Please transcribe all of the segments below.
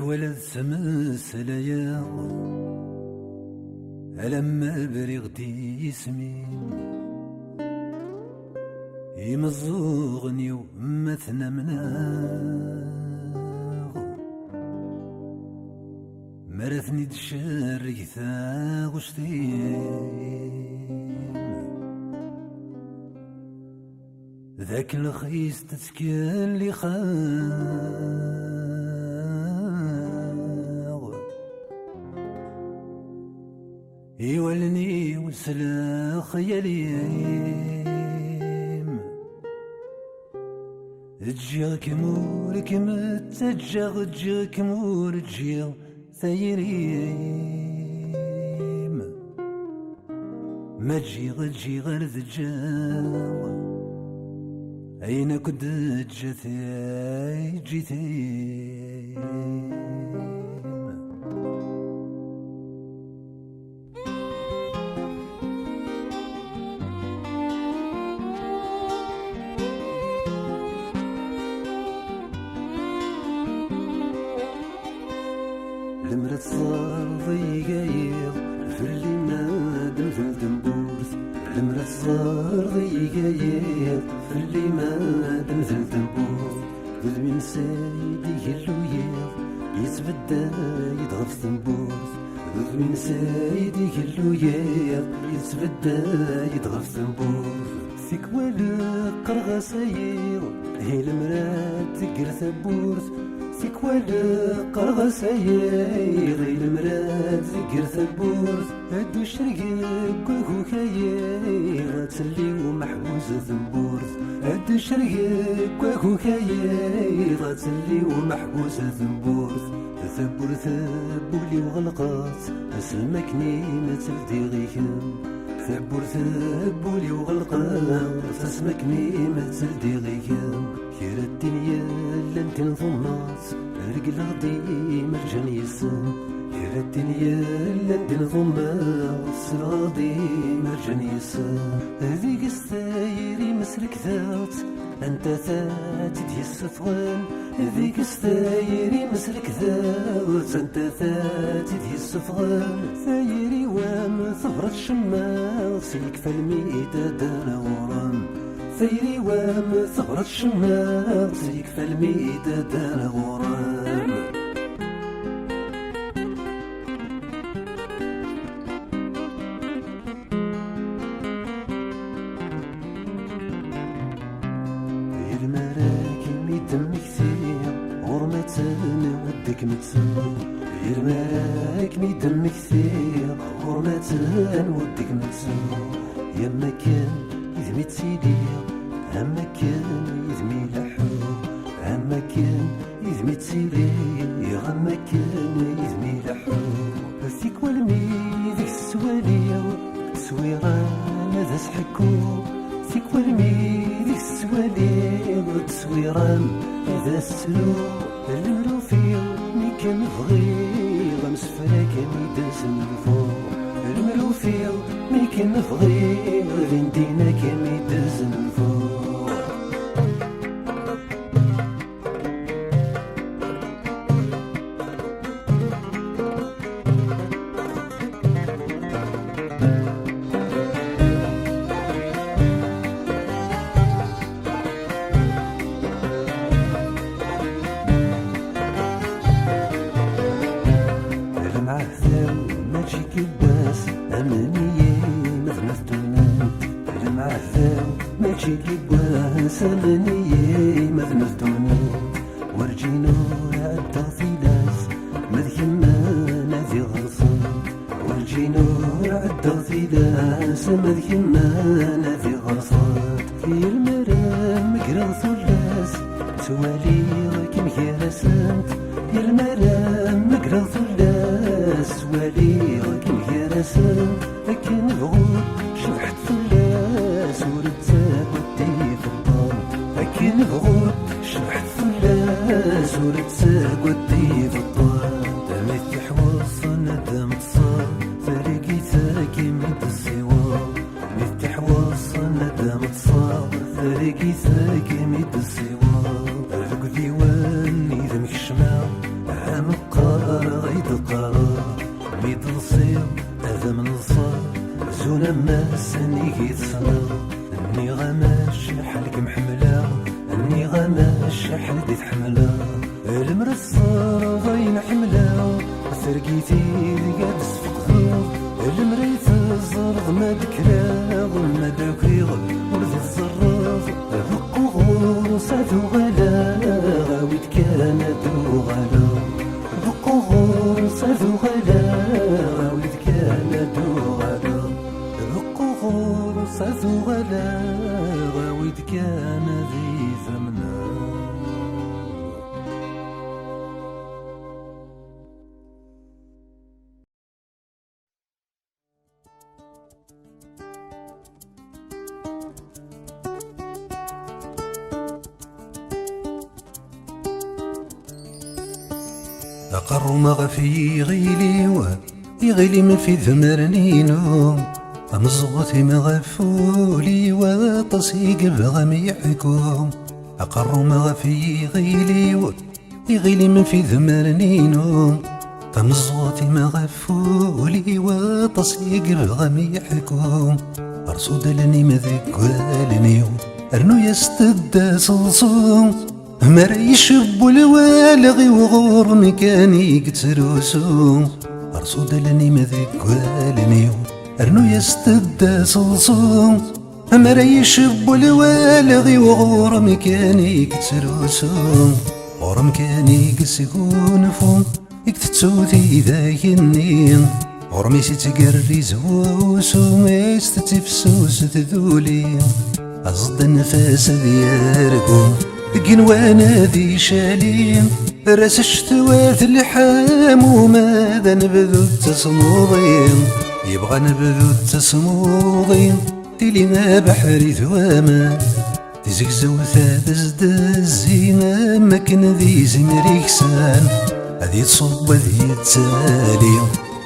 ولد سمسليا ألما برغتي يسمين يمزوغني ومثنى مناغ مرثني تشارك ثاغشتين ذاك الخيس تتكل لي خاغ يولني وسلا خياليم تجيك مورك متجغ تجيك مور تجيغ ثيريم ما تجيغ تجي غير ذجاغ أين كنت جيتي جيتي المرت صافي قايض في اللي نادم في الدنبورث المرت صافي قايض في اللي نادم في الدنبورث ذل من سيدي هلويض يتبدى يضغف ثنبورث ذل من سيدي هلويض يتبدى يضغف ثنبورث فيك ولا قرغة سايغ هي المرات تقر ثبورث فيك ولا قرغة سايغ هي المرات تقر ثبورث هدو شرقك وكو كايغ تسلي ومحبوسة ثنبورث هدو شرقك وكو كايغ تسلي ومحبوسة ثنبورث ثبورث بولي وغلقات اسمكني متلدي غيكم ثبورث بولي وغلقات اسمكني متلدي غيكم خير الدنيا لانت نظمات رجل غدي مرجان يسن خير الدنيا لانت نظمات سرغدي مرجان يسن هذيك السايري مسلك ذات انت ثات السفوان هذيك السايري مسلك ذات انت ثات السفوان ثايري وام ثغرة الشمال سيكفى الميدة دانا ورام ثيري وام ثغرة الشمال سيكفى الميدة دانا ورام دم كثير غرمتنا ودك متسوق يرماك مي دم كثير غرمتنا ودك متسوق يما كان يذمي تسيدي اما كان يذمي لحوق اما كان يذمي تسيدي اما كان يذمي لحوق فيك والمي ذيك السوالي سويران هذا سحكو فيك والمي ذيك السوالي تصويران هذا السلو المرو فيه مي كان بغي غمس فراك مي داس الفوق المرو فيه مي كان بغي غادي ندينا كمي داس الفوق ماشي لباس أمنية مذنب دونات ورجينو عدى ثلاث مذكما نادي غلصان ورجينو عدى ثلاث مذكما نادي غلصان في المرام مقرا ثلاث سوالي كم هرسات في المرام مقرا ثلاث سوالي كم هرسات لكن بغوت شرحت ثلاث ورتساق ودي في الطار لكن بغوت شرحت ثلاث ورتساق ودي في الطار دامت تحوص ندم تصار فريقي ثاكي من السوار دامت تحوص ندم تصار فريقي ثاكي من السوار رفق ديواني ذمك الشمال عام يتصنع اني غماش حالك محملة اني غماش حال دي تحملة المرصر ضاين حملة سرقيتي قاد سفقدو المريت الزرغ ما دكراغ ما داكيغ ورد الزرغ ذقو غوصاتو غلا غاويت كانتو غلا ذقو غوصاتو غلا غاويت كانتو غلا ذقو غوصاتو غلا غاويت كان ذي ثمنا أقر مغفي غيلي يغلي من في ذمرنينو أمزغتي مغفولي وطسيق بغم يحكم أقر مغفي غيلي يغلي من في ذمرنينو أمزغتي مغفولي وطسيق بغم يحكم أرصد لني مذكوالني أرنو يستدى صلصوم مرا يشب الوالغ وغور مكاني قتروسو أرصود لني مذكوالني أرنو يستدى صلصو مرا يشب الوالغ وغور مكاني قتروسو غور مكاني قسكون فو يكتتوثي ذاكني غور ميسي تقري زوسو ميست تفسوس تذولي أصد النفاس دياركم قنوانا ذي شالين راس الشتوات اللحام وماذا نبذو التصموضين يبغى نبذو التصموضين تلينا بحري ثواما تزكزو ثابز دزينا مكن ذي زمريكسان هذي تصب ذي تسالي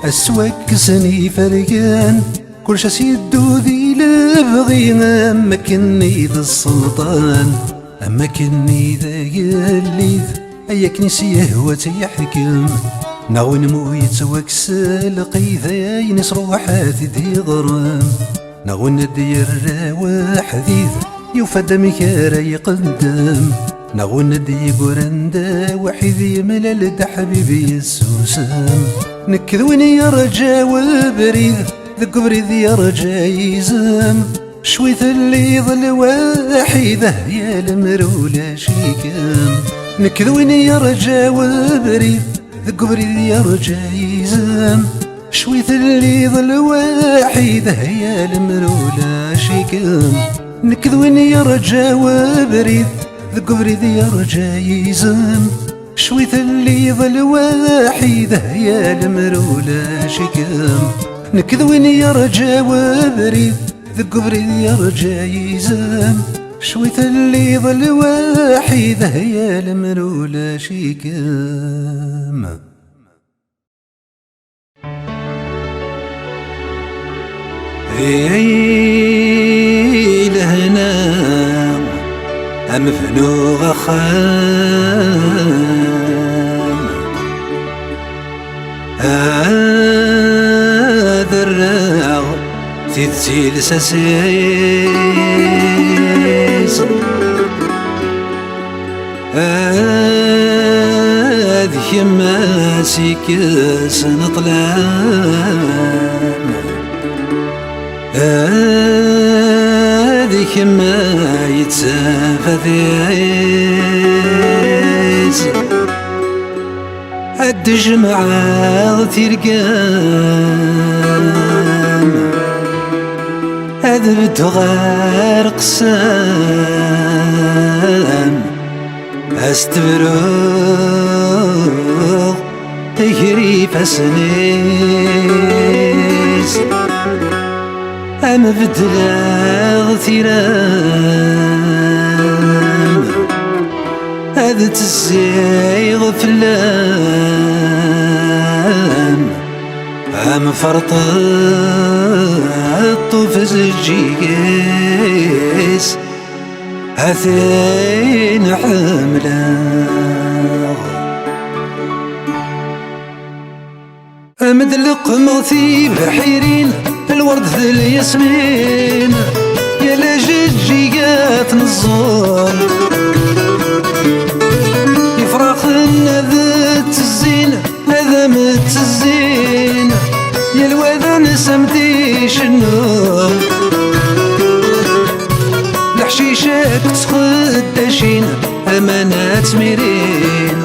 السواك سني فرقان كل شاس يدو ذي لبغينا مكني ذا السلطان أما كني ذا يليذ أياك نسيه هو تيحكم نغون مو يتوكسل قيذا ينس روحات ذي غرام نغون الدير وحديث يوفد مكارا يقدم نغون الدي قرندا وحيد يملا لدى حبيبي السوسام نكذوني يا رجا وبريد ذك بريد يا رجا يزام شويث اللي ظل واحدة يا المرولة شيكام نكذويني يا رجا وبريد ذك بريد يا رجا يزام شويث اللي ظل واحدة يا المرولة شيكام نكذويني يا رجا وبريد ذك بريد يا رجا يزام شويث اللي ظل واحدة يا المرولة شيكام نكذويني يا رجا وبريد ذك بريد يا رجا يزام شويت اللي ظل واحدة يا المرولة شيكام لهنا أمفنوغ خام هذا الراغ تتسيل ساسيس هذه يماسك سنطلام هذه ما يتسافى ذيس عد جمعة ترقام هذا بتغار قسام استبروغ تجري فسنيس أما بدلاغ ثيرام هذا تزيغ فلام أما فرط الطوف زجيس هثين حملاغ أمد القمر في بحيرين الورد ذي الياسمين يا لجيجات نزور يفرق هذا الزين هذا متزين يا الوذن سمتي شنو الحشيشات تخدشين أمانات ميرين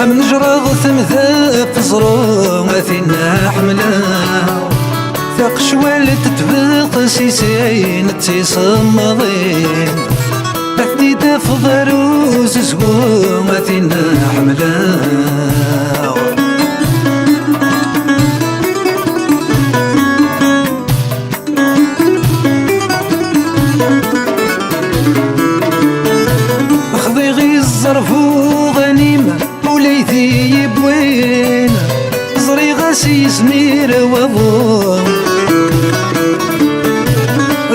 أم نجرض ثمثا فزرو أثينا حملا ثاق شوال تتبق سيسين تيصمضين أثني تفضل وززقو أثينا حملا الظرفو غنيمة وليثي يبوين زري غاسي زمير وضوم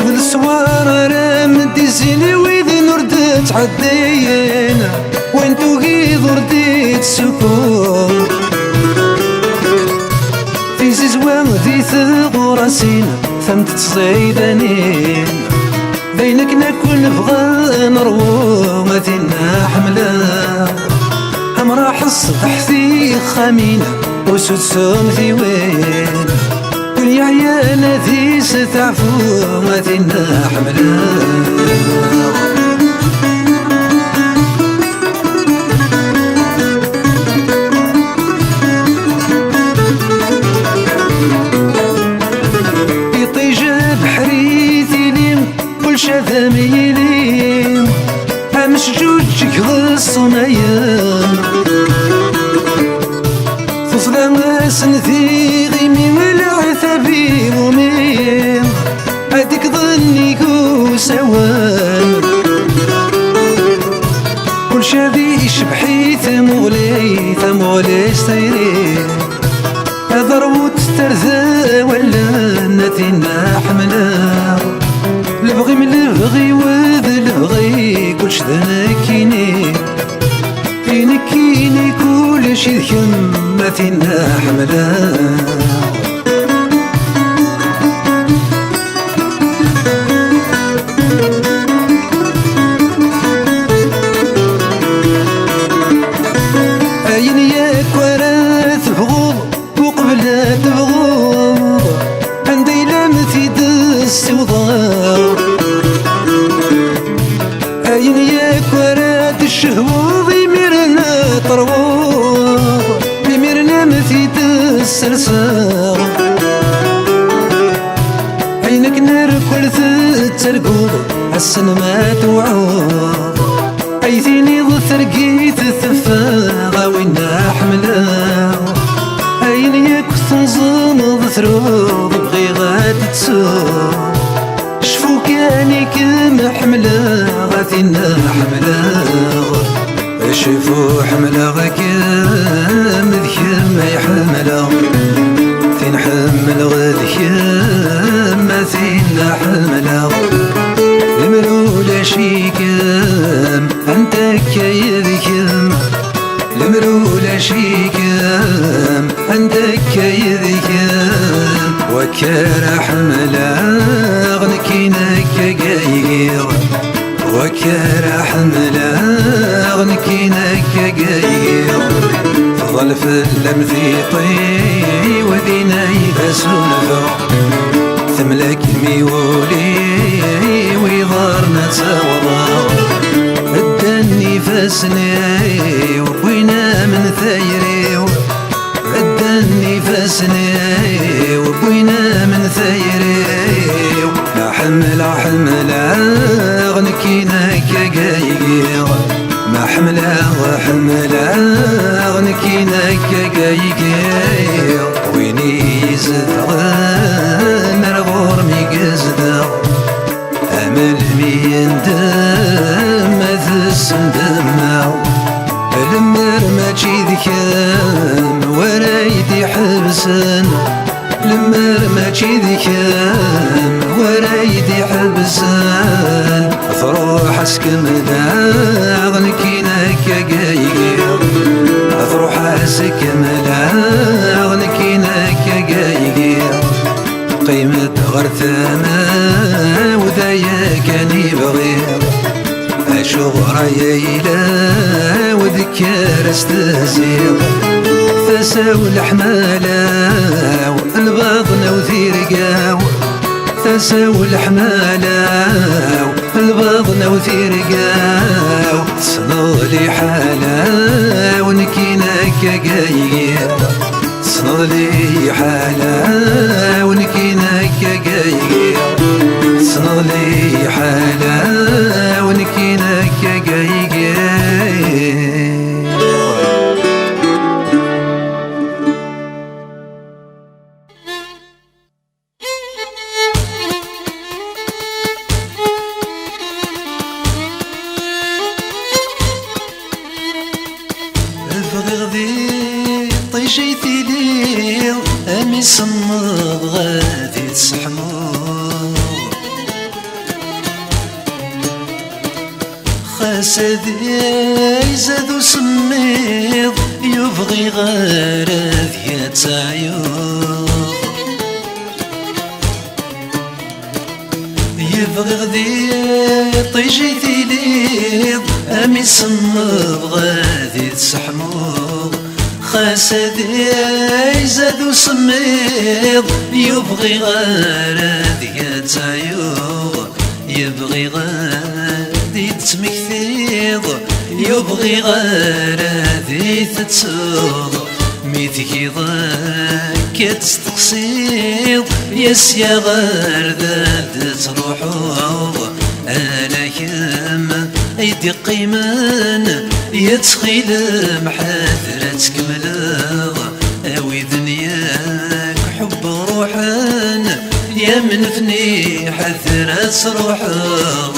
ذي السوار رام ديزيني ويذي نورد تعدين وانتو غيظ رديت سكون في زيزوان ذي ثغراسين ثمت تصيدانين بينك نكون نبغى نروو مثلنا حملا هم راح الصبح في خمينة وسود سوم في وين كل يعيانا ذي ستعفو مثلنا حملا شذميلين همش جوجك غصنايم تصدم سنثيغي من العثبي ومين هاديك ظني سوان كل شذي شبحي ثمغلي سيرين هذا روت ترثى ولا نثينا حملا البغي من البغي وذ البغي كلش ذنكيني كيني كلش ذكم ما فينا حملا أين ياك ورا تبغض وقبل تبغض عندي لمثي دس وضار أين ياك وراد الشهوض يميرنا طروض يميرنا مثي دس السار عينك نركل تترقوض حسن ما توعوض أيثيني ضثرقيت الثفاغة وينا حملا أين ياك تنظم ضثروض بغي غاد تسوض شفو كاني كم حملا غاثينا حملا شفو حملا غاكم ذكم يحملا ثين حمل غذكم ثين حملا المرولة شيكم أنت كيذكم المرولة شيكم أنت كيذكم وكار حملا غنكينك قايقير وكار حملا غنكينك قايقير ظل في اللمثيطي وذينا يفسونفا ثملك ميولي ويظهرنا تساوضا الدني فاسني وبوينا من ثيري الدني فاسني وبوينا من ثيري لا حملا غنكينك قايقير ما حملا غنكينك قايقير ويني يزدغن الغور ميقزدغ امل ميندم ثسندم المر ما تشيذكم ورايدي حبسن المر ما تشيذكم ورايدي حبسن افروح اسكمنا غنكينك قايقير افروح اسكمنا غنكينك قايقير قيمة غرثانا وذايا كان يبغي أشغر ييلا وذكر استهزيغ ثساو الحمالة والباطنة وثيرقاو ثساو الحمالة والباطنة وثيرقاو تصنولي حالة ونكينك قايقير تصنولي حالة ونكينك قايقير تصنولي حالة ونكينك قايقير طيجيتي ليل أمي صمد غادي تسحمو خاسدي زادو سميض يبغي غراد يتعيوض يبغي غدي طيجيتي ليل أمي صمد غادي تسحمو خاسدي زادو سميض يبغي غراد يتعيوض يبغي غادي تمكثيض يبغي غراد تتسوض ميتكي ضاك تستقصيض يسيا غرداد تروحوض أنا كم أيدي قيمان يتخيل محاذرة تكملغ أوي دنياك حب روحان يا من فني حذرة روحغ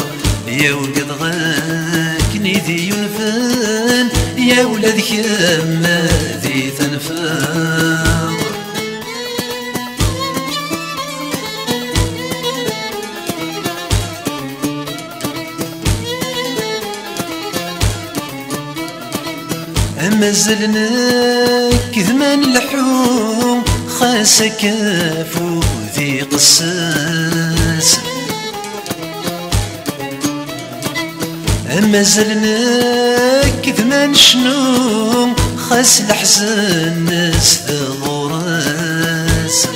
يا ولد غاك نيدي ينفان يا ولد كما ذي تنفاض أما زلنا كذمان اللحوم خاسك كافو ذي قصاص أما زلنا كذمان شنو خاس الحزن ناس ذغراس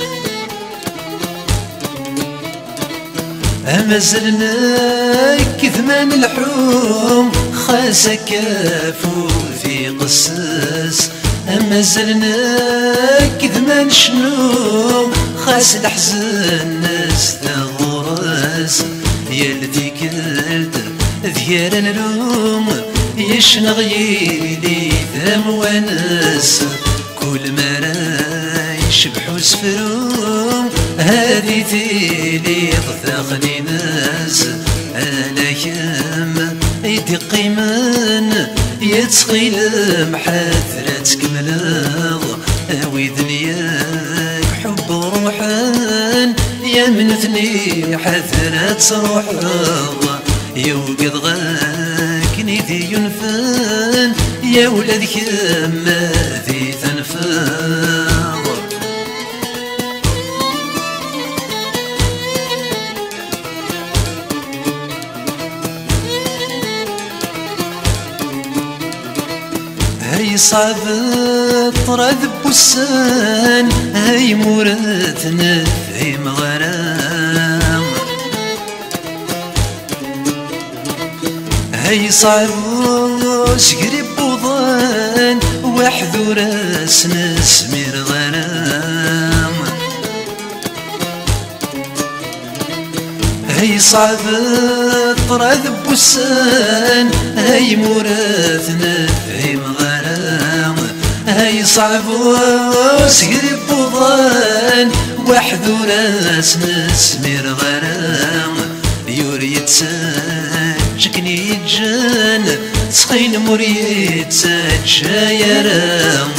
أما زلنا كذمان اللحوم خاس كافو ذي قصاص أما زلنا كذمان شنو خاس الحزن ناس ذغراس يا الذي كلت ذيار نلوم يشنغ يلي ذم وناس كل ما رايش بحوس فروم هذه تيلي ضثاقني ناس أنا يم يدي قيمان يتسقيل محاذرة تكملغ أوي دنياك حب روحان يا من ثني حذرة روحغ يوقظ غاك نيدي ينفان يا ولد كما ذي تنفاض هاي صعب طرد بوسان هاي مراتنا في مغرام هاي صعب سقرب وضان وحذو راسنا سمير ظلام هاي صعب طرد بوسان هاي مراتنا في مغرام هاي صعب سقرب وضان وحذو راسنا سمير غرام يوريت ساجكني جان سخين مريت ساجايرام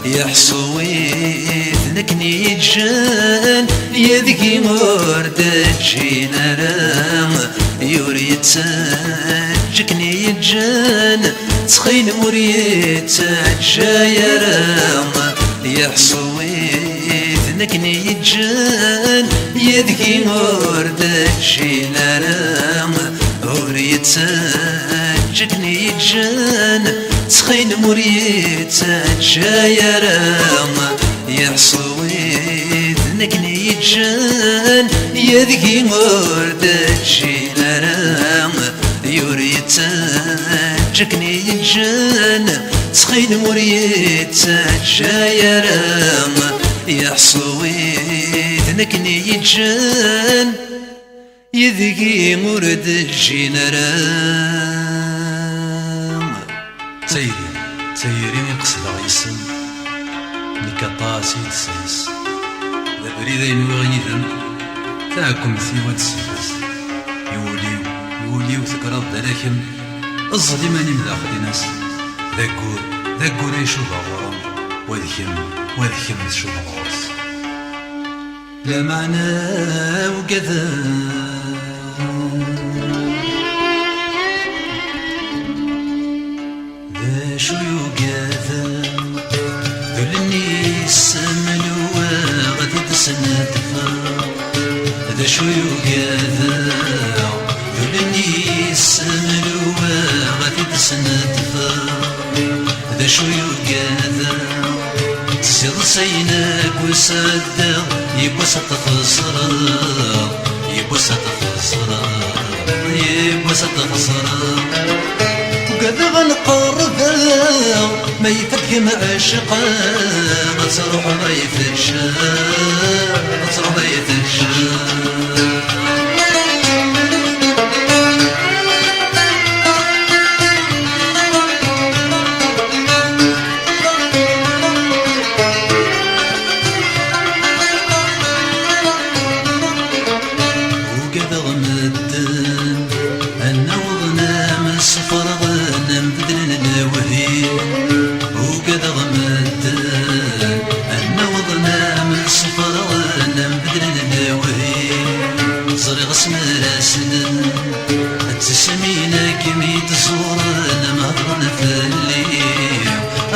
يحصويت ذكني جان يذكي مرد جينا رام يوريت ساجكني جان سخين مريت ساجايرام يحصويت ذنكني يجن يذكي ورد الشيلارام وريت سجكني يجن تخين مريت سجايرام يحصوي ذنكني يجن يذكي ورد الشيلارام يوريت سجكني يجن تخين مريت سجايرام يحصوي ذنكني يجن يذكي مرد الجنرام سيري قصد غيسن نكطاسي تسيس ذبريدين وغيثن تاكم ثيوة تسيس يوليو ذكرى ذلكم الظلماني مداخل ناس ذاكور يشوف غورم وذكم تشوف غورس لا معنى وكذا ذا شو يقاذا ذلني السمنوى غادي تسنتفا ذا شو يقاذا ذلني السمنوى غادي تسنتفا ذا شو يقاذا تسير سيناك وسادة يبوس تخسر يبوس تخسر يبوس تخسر وقد غنقرب ما يفكم عشقا غتروح ما يفكشا غتروح ما يفكشا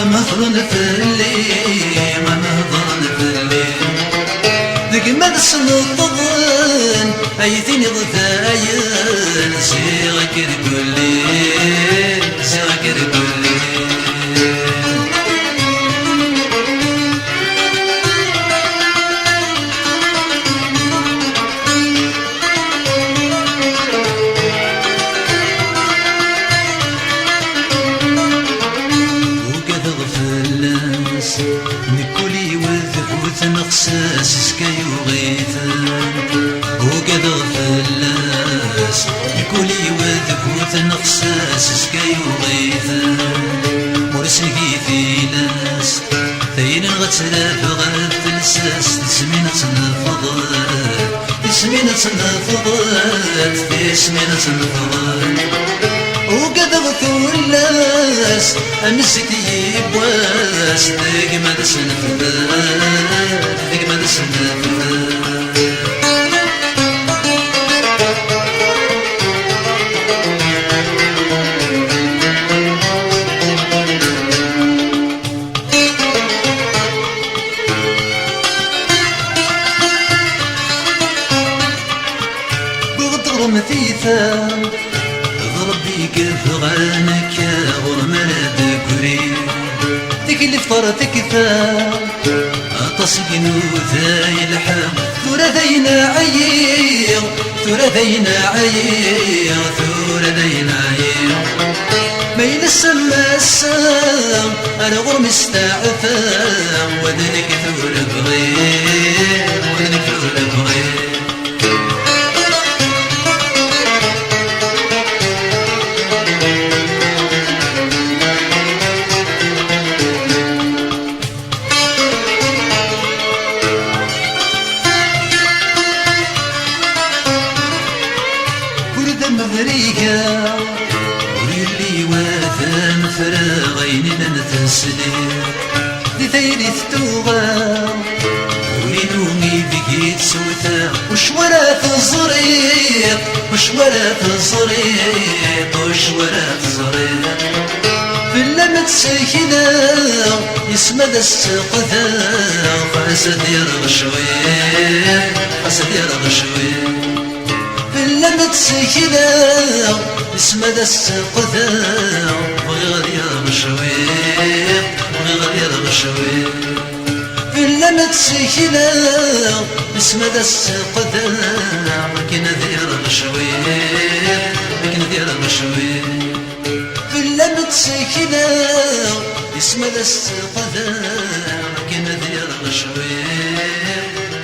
مهضن في الليل ذيك ما تسنطضن ايثيني ضفاين سيغك ركولي سيغك ركولي نكولي وذبوت نقساس سكاي وغيثن وقد غفلاس نكولي وذبوت نقساس سكاي وغيثن مرسنكي في ناس ثين غتلاف غف الساس تسمينا تنفضل تسمينا تنفضل تسمينا تنفضل وقد غثوا الناس أمسك يبواس ذيك ما تسنفذ ذيك ما تسنفذ بغدر مثيثا ربي كفغانك غرمنا ذكري ديك اللي فطرتك ثا تصقن وثاي الحام ثورة ذينا عير ثورة ذينا عير ثورة ذينا عير مين السما السام انا غرم استعفام وذنك ثورة بغير وذنك ثورة بغير مغريقة ويلي واثن فراغين نتسلي دي ثيري ثتوغا وينومي بقيت سوتا وشورا تزريق وشورا تزريق وشورا تزريق بلا متسكنا يسمى ذا السقذا فاسد يرغشوي فاسد يرغشوي بلا متسكنا يسمى ذا السقذا بغي غادي يرغشوي بغي غادي يرغشوي بلا متسكنا يسمى ذا السقذا لكن ذي رغشوي لكن ذي رغشوي بلا متسكنا يسمى ذا السقذا لكن ذي رغشوي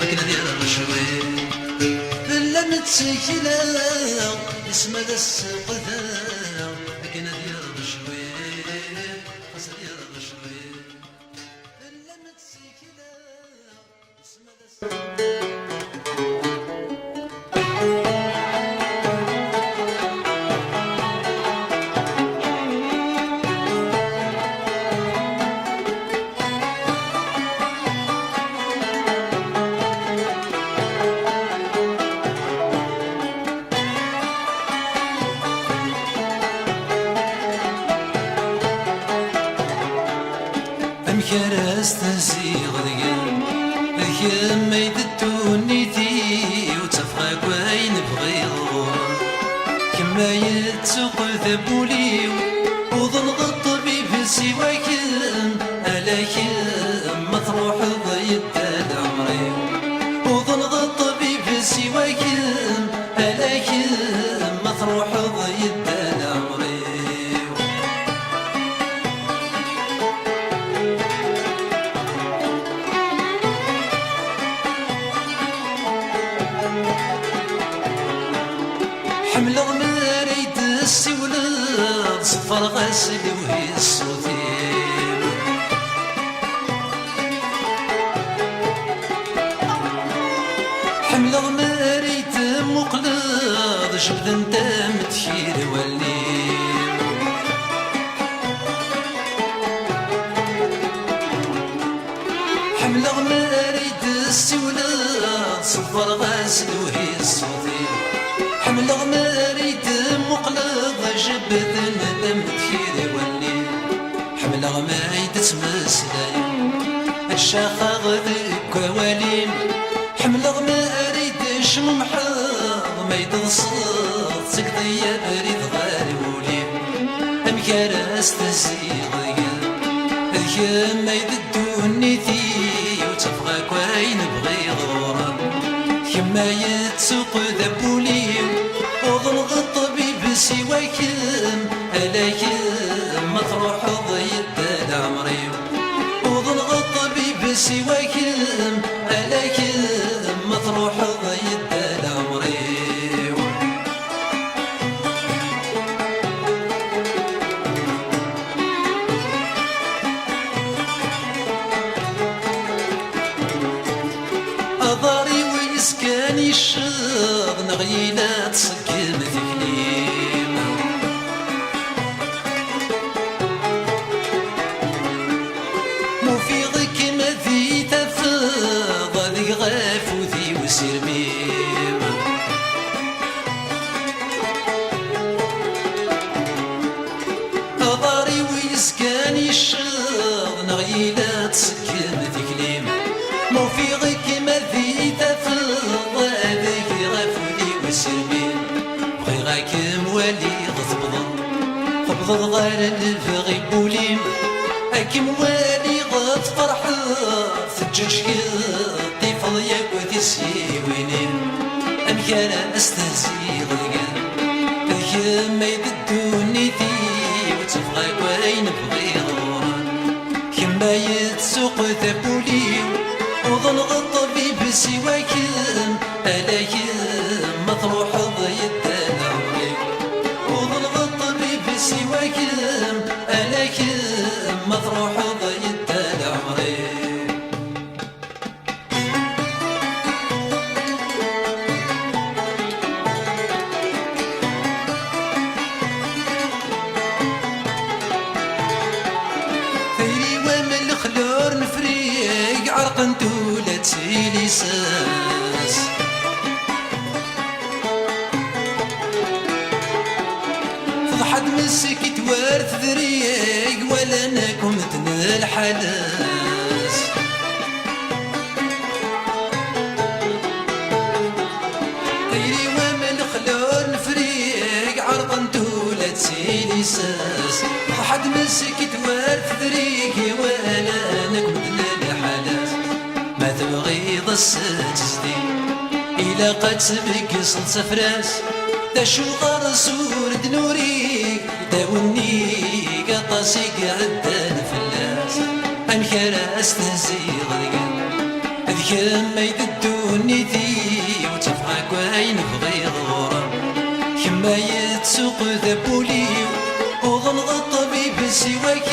لكن ذي رغشوي بلا متسكنا يسمى ذا السقذا لكن ذي رغشوي ذي رغشوي بلا متسكنا يسمى ذا كراس تزيغ ذيان ذيك ما يدتوني ذي وتفغى كواين بغيض كما يتسوق ذبولي وظن الطبيب سواكم ألاكم ما تروح ضيد العمري وظن الطبيب سواكم ألاكم ما تروح ضيد العمري حمل مريد السولاد صفر غسل وهي الصوتين حمل مريد مقلد جبد انت متخير والليل حمل مريد السولاد صفر غسل وهي الصوتين حمل مريد مقلد جبد ندم تخيري والليل حمل مريد تمسلاي الشاخة غذيك واليم حمل مريد شمم حاض ما يتصل سقضية بريد غالي وليم أمكارس تزيغ ذيك ما يدوني ثي وتبغى كواين بغي غورم كما يتسوق ذبولي وظن الطبيب سواكم ألاكم ما تروح ضيد العمري وظن الطبيب سواكم ألاكم ما تروح ضيد العمري أضاري ويسكاني الشغ نغيلات صكم ذكليم موفيضك ما ذي تفاض ذي غاف وذي وسرميم أضاري ويسكاني الشغ نغيلات صكم ذكليم موفيضك ما ذي تفاض ذي غاف وذي وسرميم بغي غاكم والي غضبض غير الفغي بوليم أكم والي غض فرحة تجج طفل ياك سيوينين أم كان أستهزي غلقان ذيك ما يدوني ذي وتبغى وين بغي غوران كما يتسوق ذبولي وظن الطبيب سواكم ألاكم ما تروح ضيد العمري وظن الطبيب سواكم ألاكم ما تروح ضيد العمري ثيري ومن الخلور نفريق عرق ندولة لساس فضحت مسكت وارث ذريق ولا نكم تنال حلاس تيري ومن خلور نفريق عرقا تولا تسيلي ساس واحد مسك توارث ذريق ولا نكم تنال حلاس ما تبغي ضسات جدي إلا قد سبق صلت سفراس دا شو غرسور دنوري داوني قطاسي قعدان فلاس انكراس تهزيغ ذكر ما يددوني ذي وتفعك وين بغي غورا كما يتسوق ذبولي وغمض الطبيب سواك